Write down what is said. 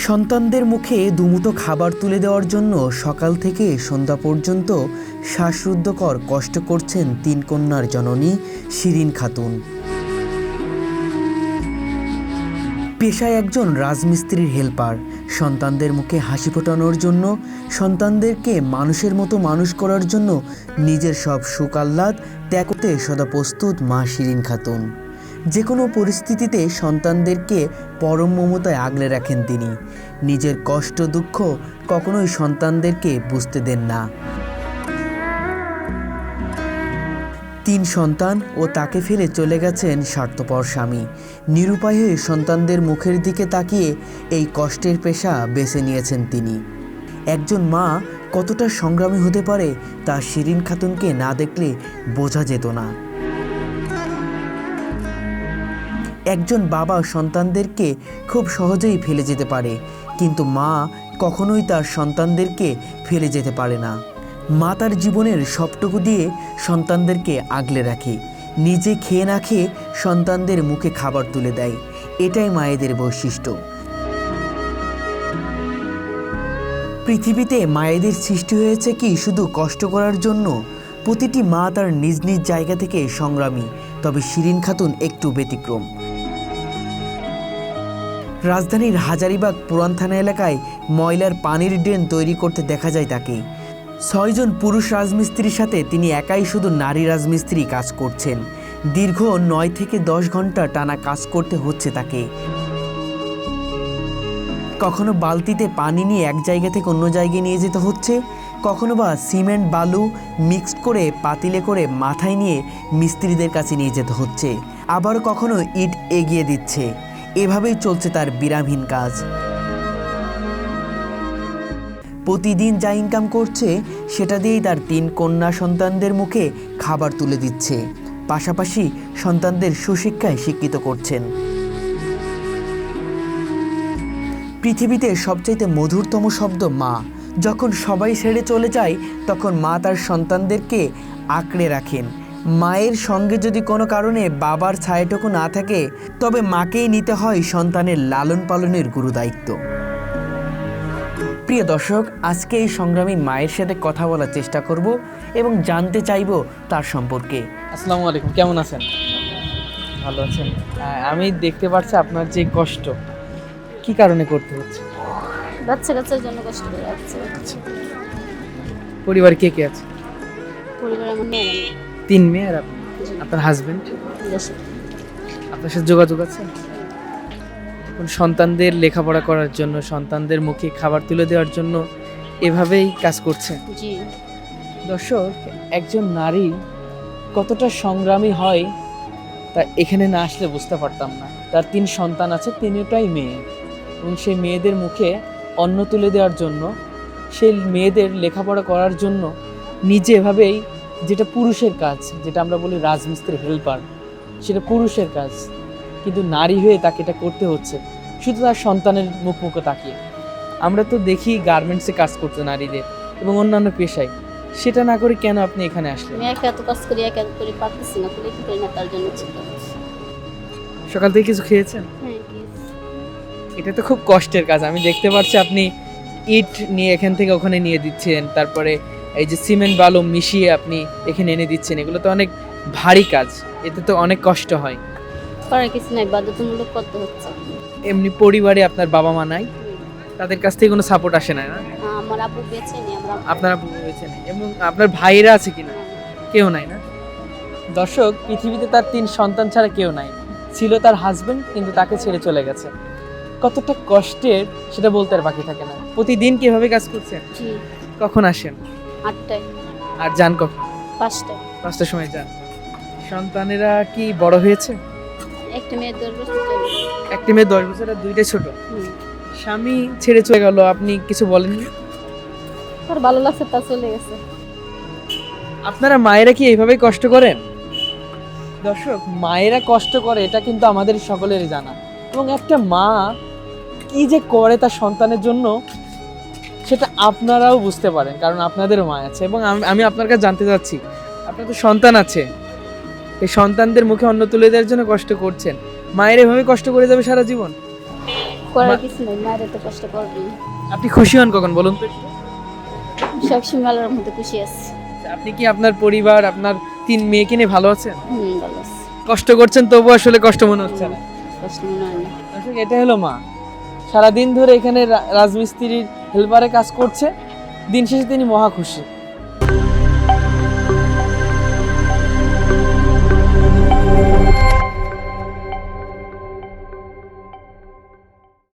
সন্তানদের মুখে দুমুঠো খাবার তুলে দেওয়ার জন্য সকাল থেকে সন্ধ্যা পর্যন্ত শ্বাসরুদ্ধকর কষ্ট করছেন তিন কন্যার জননী শিরিন খাতুন। পেশায় একজন রাজমিস্ত্রির হেল্পার। সন্তানদের মুখে হাসি ফোটানোর জন্য, সন্তানদেরকে মানুষের মতো মানুষ করার জন্য নিজের সব সুখ আহ্লাদ ত্যাগ করতে সদা প্রস্তুত মা শিরিন খাতুন। যে কোনো পরিস্থিতিতে সন্তানদেরকে পরম মমতায় আগলে রাখেন তিনি। নিজের কষ্ট দুঃখ কখনোই সন্তানদেরকে বুঝতে দেন না। তিন সন্তান ও তাকে ফেলে চলে গেছেন স্বার্থপর স্বামী। নিরুপায় হয়ে সন্তানদের মুখের দিকে তাকিয়ে এই কষ্টের পেশা বেছে নিয়েছেন তিনি। একজন মা কতটা সংগ্রামী হতে পারে তা শিরিন খাতুনকে না দেখলে বোঝা যেত না। একজন বাবা সন্তানদেরকে খুব সহজেই ফেলে যেতে পারে, কিন্তু মা কখনোই তার সন্তানদেরকে ফেলে যেতে পারে না। মা তার জীবনের সবটুকু দিয়ে সন্তানদেরকে আগলে রাখে। নিজে খেয়ে না খেয়ে সন্তানদের মুখে খাবার তুলে দেয়। এটাই মায়েদের বৈশিষ্ট্য। পৃথিবীতে মায়েদের সৃষ্টি হয়েছে কি শুধু কষ্ট করার জন্য? প্রতিটি মা তার নিজ নিজ জায়গা থেকে সংগ্রামী, তবে শিরিন খাতুন একটু ব্যতিক্রম। রাজধানীর হাজারীবাগ পুরান থানা এলাকায় ময়লার পানির ড্রেন তৈরি করতে দেখা যায় তাকে। 6 জন পুরুষ রাজমিস্ত্রির সাথে তিনি একাই শুধু নারী রাজমিস্ত্রি কাজ করছেন। দীর্ঘ 9 থেকে 10 ঘন্টা টানা কাজ করতে হচ্ছে তাকে। কখনো বালতিতে পানি নিয়ে এক জায়গা থেকে অন্য জায়গায় নিয়ে যেতে হচ্ছে, কখনো বা সিমেন্ট বালু মিক্সড করে পাতিলে করে মাথায় নিয়ে মিস্ত্রিদের কাছে নিয়ে যেতে হচ্ছে, আবার কখনো ইট এগিয়ে দিচ্ছে। এভাবেই চলছে তার বিরামহীন কাজ। প্রতিদিন যা ইনকাম করছে সেটা দিয়েই তার 3 কন্যা সন্তানদের মুখে খাবার তুলে দিচ্ছে, পাশাপাশি সন্তানদের সুশিক্ষায় শিক্ষিত করছেন। পৃথিবীতে সবচাইতে মধুরতম শব্দ মা। যখন সবাই ছেড়ে চলে যায় তখন মা তার সন্তানদেরকে আঁকড়ে রাখেন। মায়ের সঙ্গে যদি কোনো কারণে বাবার ছায়াটুকু না থাকে, তবে মাকেই নিতে হয় সন্তানের লালন পালনের গুরুদায়িত্ব। প্রিয় দর্শক, আজকে এই সংগ্রামী মায়ের সাথে কথা বলার চেষ্টা করব এবং জানতে চাইব তার সম্পর্কে। আসসালামু আলাইকুম, কেমন আছেন? ভালো আছেন? আমি দেখতে পাচ্ছি আপনার যে কষ্ট কি কারণে করতে হচ্ছে। বাচ্চার জন্য কষ্ট করে যাচ্ছে। পরিবার কে কে আছে? পরিবারে আমার মেয়ে 3 মেয়ে আর আপনি, আপনার হাজবেন্ড। আপনার সাথে যোগাযোগ আছে? এখন সন্তানদের লেখাপড়া করার জন্য, সন্তানদের মুখে খাবার তুলে দেওয়ার জন্য এভাবেই কাজ করছে। জি দর্শক, একজন নারী কতটা সংগ্রামী হয় তা এখানে না আসলে বুঝতে পারতাম না। তার 3 সন্তান আছে, 3টাই মেয়ে, এবং সেই মেয়েদের মুখে অন্ন তুলে দেওয়ার জন্য, সেই মেয়েদের লেখাপড়া করার জন্য নিজে এভাবেই, যেটা পুরুষের কাজ, যেটা আমরা বলি রাজমিস্ত্রি হেল্পার, সেটা পুরুষের কাজ, কিন্তু নারী হয়ে তাকে এটা করতে হচ্ছে শুধু তার সন্তানের মুখে তাকিয়ে। আমরা তো দেখি গার্মেন্টসে কাজ করতে নারীদের এবং অন্যান্য পেশায়, সেটা না করে কেন আপনি এখানে আসলেন? আমি একা এত কাজ করি, একা করে পারতেছি না, করে করি না, তার জন্য ছিল। সকাল থেকে কিছু খেয়েছেন? হ্যাঁ, এটা তো খুব কষ্টের কাজ। আমি দেখতে পাচ্ছি আপনি ইট নিয়ে এখান থেকে ওখানে নিয়ে দিচ্ছেন, তারপরে এই যে সিমেন্ট বালু মিশিয়ে আপনি এখানে এনে দিচ্ছেন। এগুলো তো অনেক ভারী কাজ, এতে তো অনেক কষ্ট হয়। করার কিছু নাই, বাধ্যতামূলক করতে হচ্ছে। এমনি পরিবারে আপনার বাবা মা নাই? তাদের কাছ থেকে কোনো সাপোর্ট আসে না? আমার আব্বু বেঁচে নেই। আপনার আব্বু বেঁচে নেই, এবং আপনার ভাইয়েরা আছে কিনা? কেউ নাই না? দর্শক, পৃথিবীতে তার 3 সন্তান ছাড়া কেউ নাই। ছিল তার হাজবেন্ড, কিন্তু তাকে ছেড়ে চলে গেছে। কতটা কষ্টের সেটা বলতে আর বাকি থাকে না। প্রতিদিন কিভাবে কাজ করছেন? জি। কখন আসেন? 8টায়। আর যান কখন? 5টায়। 5টার সময় যান। সন্তানেরা কি বড় হয়েছে? একটা মেয়ে 10 বছর চলে। একটা মেয়ে 10 বছর আর 2টা ছোট। স্বামী ছেড়ে চলে গেল, আপনি কিছু বলেননি? তার ভালো লাগছে, তা চলে গেছে। আপনারা মায়েরা কি এইভাবেই কষ্ট করেন? দর্শক, মায়েরা কষ্ট করে এটা কিন্তু আমাদের সকলেরই জানা, এবং একটা মা কি যে করে তার সন্তানের জন্য সেটা আপনারাও বুঝতে পারেন, কারণ আপনাদেরও মা আছে। এবং আমি আপনার কাছে জানতে চাচ্ছি, আপনার তো সন্তান আছে, এই সন্তানদের মুখে অন্ন তুলে দেওয়ার জন্য কষ্ট করছেন, মায়ের এভাবে কষ্ট করে যাবে সারা জীবন? করার কিছু নেই, মায়ের তো কষ্ট করবেই। আপনি খুশি হন কখন বলুন তো একটু? সবসময় আল্লাহর মধ্যে খুশি আছি। আপনি কি আপনার পরিবার, আপনার 3 মেয়েকে নিয়ে ভালো আছেন? ভালো আছি। কষ্ট করছেন তবু আসলে কষ্ট মনে হচ্ছে না। কষ্ট মনে হয় না। আসলে এটা হলো মা, সারাদিন ধরে এখানে রাজমিস্ত্রির হেল্পারে কাজ করছে, দিন শেষে তিনি মহা খুশি।